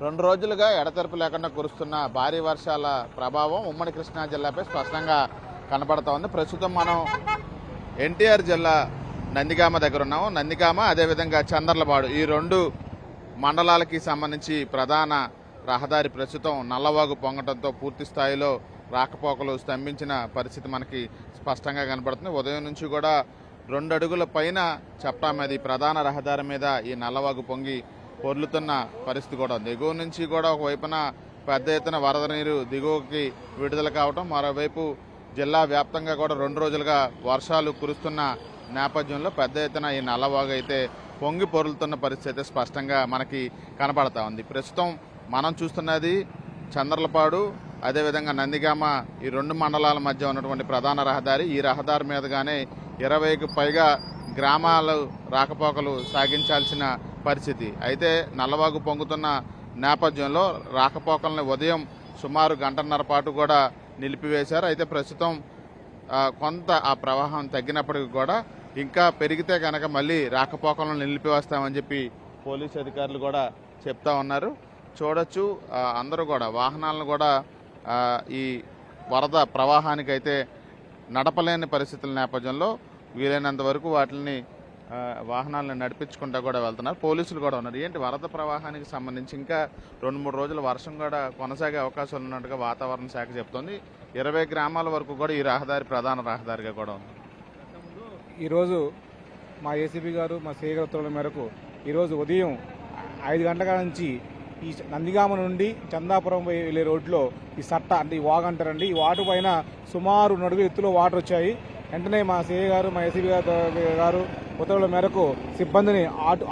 2 రోజులుగా ఎడతెరపు లేకుండా కురుస్తున్న భారీ వర్షాల ప్రభావం ఉమ్మడి కృష్ణా జిల్లాపై స్పష్టంగా కనపడతా ఉంది. ప్రస్తుతం మనం ఎన్టీఆర్ జిల్లా నందిగామ దగ్గర ఉన్నాము. నందిగామ అదేవిధంగా చందర్లపాడు ఈ 2 మండలాలకి సంబంధించి ప్రధాన రహదారి ప్రస్తుతం నల్లవాగు పొంగటంతో పూర్తి స్థాయిలో రాకపోకలు స్తంభించిన పరిస్థితి మనకి స్పష్టంగా కనపడుతుంది. ఉదయం నుంచి కూడా 2 అడుగుల పైన చప్టా మీద ఈ ప్రధాన రహదారి మీద ఈ నల్లవాగు పొంగి పొర్లుతున్న పరిస్థితి కూడా ఉంది. ఎగువ నుంచి కూడా ఒకవైపున పెద్ద ఎత్తున వరద నీరు దిగువకి విడుదల కావటం, మరోవైపు జిల్లా వ్యాప్తంగా కూడా 2 రోజులుగా వర్షాలు కురుస్తున్న నేపథ్యంలో పెద్ద ఎత్తున ఈ నల్లవాగు అయితే పొంగి పొరులుతున్న పరిస్థితి అయితే స్పష్టంగా మనకి కనపడతా ఉంది. ప్రస్తుతం మనం చూస్తున్నది చందర్లపాడు అదేవిధంగా నందిగామ ఈ 2 మండలాల మధ్య ఉన్నటువంటి ప్రధాన రహదారి. ఈ రహదారి మీదగానే 20కి పైగా గ్రామాలు రాకపోకలు సాగించాల్సిన పరిస్థితి. అయితే నల్లవాగు పొంగుతున్న నేపథ్యంలో రాకపోకలను ఉదయం సుమారు 1.5 గంటల పాటు కూడా నిలిపివేశారు. అయితే ప్రస్తుతం కొంత ఆ ప్రవాహం తగ్గినప్పటికీ కూడా ఇంకా పెరిగితే కనుక మళ్ళీ రాకపోకలను నిలిపివేస్తామని చెప్పి పోలీసు అధికారులు కూడా చెప్తా ఉన్నారు. చూడొచ్చు అందరూ కూడా వాహనాలను కూడా ఈ వరద ప్రవాహానికి అయితే నడపలేని పరిస్థితుల నేపథ్యంలో వీలైనంత వరకు వాటిని వాహనాలను నడిపించుకుంటూ కూడా వెళ్తున్నారు. పోలీసులు కూడా ఉన్నారు. ఏంటి వరద ప్రవాహానికి సంబంధించి ఇంకా 2-3 రోజుల వర్షం కూడా కొనసాగే అవకాశాలు ఉన్నట్టుగా వాతావరణ శాఖ చెప్తోంది. 20 గ్రామాల వరకు కూడా ఈ రహదారి ప్రధాన రహదారిగా కూడా ఉంది. ఈరోజు మా ఏసీపీ గారు మా సిఐ గారి ఉత్తర్వుల మేరకు ఈరోజు ఉదయం 5 గంటల నుంచి ఈ నందిగామ నుండి చందాపురం వెళ్ళే రోడ్లో ఈ సట్ట అంటే ఈ వాగు అంటారండి, ఈ వాటర్ పైన సుమారు 2 అడుగుల ఎత్తులో వాటర్ వచ్చాయి. వెంటనే మా సిఐ గారు మా ఏసీపీ గారు ఉత్తర్వుల మేరకు సిబ్బందిని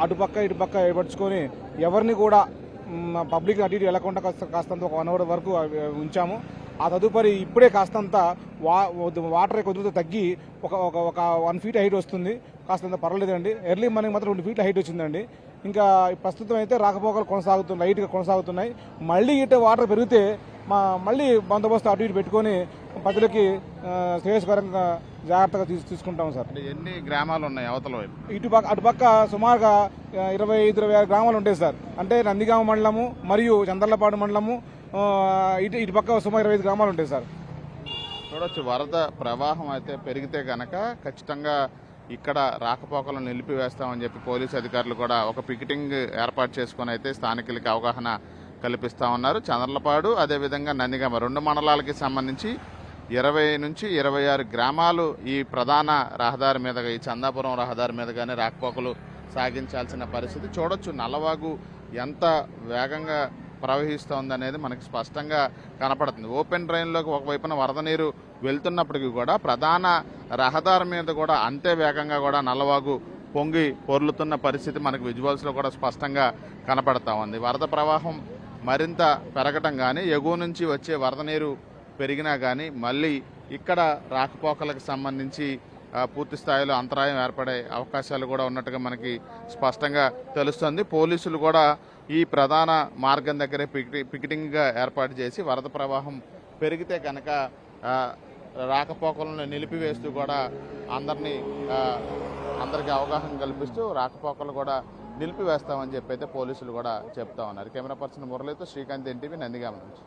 అటుపక్క ఇటుపక్క ఏర్పరచుకొని ఎవరిని కూడా పబ్లిక్ అటు ఇటు వెళ్లకుండా కాస్తంత ఒక 1 అవర్ వరకు ఉంచాము. ఆ తదుపరి ఇప్పుడే కాస్తంత వాటర్ కొద్దిగా తగ్గి ఒక 1 ఫీట్ హైట్ వస్తుంది. కాస్తంత పర్వాలేదండి. ఎర్లీ మార్నింగ్ మాత్రం 2 ఫీట్ల హైట్ వచ్చిందండి. ఇంకా ప్రస్తుతం అయితే రాకపోకలు లైట్గా కొనసాగుతున్నాయి. మళ్ళీ ఇటు వాటర్ పెరిగితే మళ్ళీ బందోబస్తు అటు ఇటు పెట్టుకొని ప్రజలకి శ్రేయస్కరంగా జాగ్రత్తగా తీసుకుంటాం సార్. ఎన్ని గ్రామాలు ఉన్నాయి అవతల వైపు? అటుపక్క సుమారుగా 25-26 గ్రామాలు ఉంటాయి సార్. అంటే నందిగామ మండలము మరియు చందర్లపాడు మండలము, ఇటు పక్క సుమారు 25 గ్రామాలు ఉంటాయి సార్. చూడొచ్చు వరద ప్రవాహం అయితే పెరిగితే కనుక ఖచ్చితంగా ఇక్కడ రాకపోకలను నిలిపివేస్తామని చెప్పి పోలీసు అధికారులు కూడా ఒక పికెటింగ్ ఏర్పాటు చేసుకుని అయితే స్థానికులకి అవగాహన కల్పిస్తా ఉన్నారు. చందర్లపాడు అదేవిధంగా నందిగామ 2 మండలాలకి సంబంధించి 20 నుంచి 26 గ్రామాలు ఈ ప్రధాన రహదారి మీదుగా ఈ చందాపురం రహదారి మీదుగానే రాకపోకలు సాగించాల్సిన పరిస్థితి. చూడొచ్చు నల్లవాగు ఎంత వేగంగా ప్రవహిస్తోంది అనేది మనకి స్పష్టంగా కనపడుతుంది. ఓపెన్ డ్రైన్లోకి ఒకవైపున వరద నీరు వెళ్తున్నప్పటికీ కూడా ప్రధాన రహదారి మీద కూడా అంతే వేగంగా కూడా నల్లవాగు పొంగి పొర్లుతున్న పరిస్థితి మనకు విజువల్స్లో కూడా స్పష్టంగా కనపడతా ఉంది. వరద ప్రవాహం మరింత పెరగటం కానీ ఎగువ నుంచి వచ్చే వరద నీరు పెరిగినా కానీ మళ్ళీ ఇక్కడ రాకపోకలకు సంబంధించి పూర్తి స్థాయిలో అంతరాయం ఏర్పడే అవకాశాలు కూడా ఉన్నట్టుగా మనకి స్పష్టంగా తెలుస్తుంది. పోలీసులు కూడా ఈ ప్రధాన మార్గం దగ్గరే పికెటింగ్గా ఏర్పాటు చేసి వరద ప్రవాహం పెరిగితే కనుక రాకపోకలను నిలిపివేస్తూ కూడా అందరికీ అవగాహన కల్పిస్తూ రాకపోకలు కూడా నిలిపివేస్తామని చెప్పి అయితే పోలీసులు కూడా చెప్తా ఉన్నారు. కెమెరా పర్సన్ మురళితో శ్రీకాంత్, ఎన్టీవీ, నందిగామ నుంచి.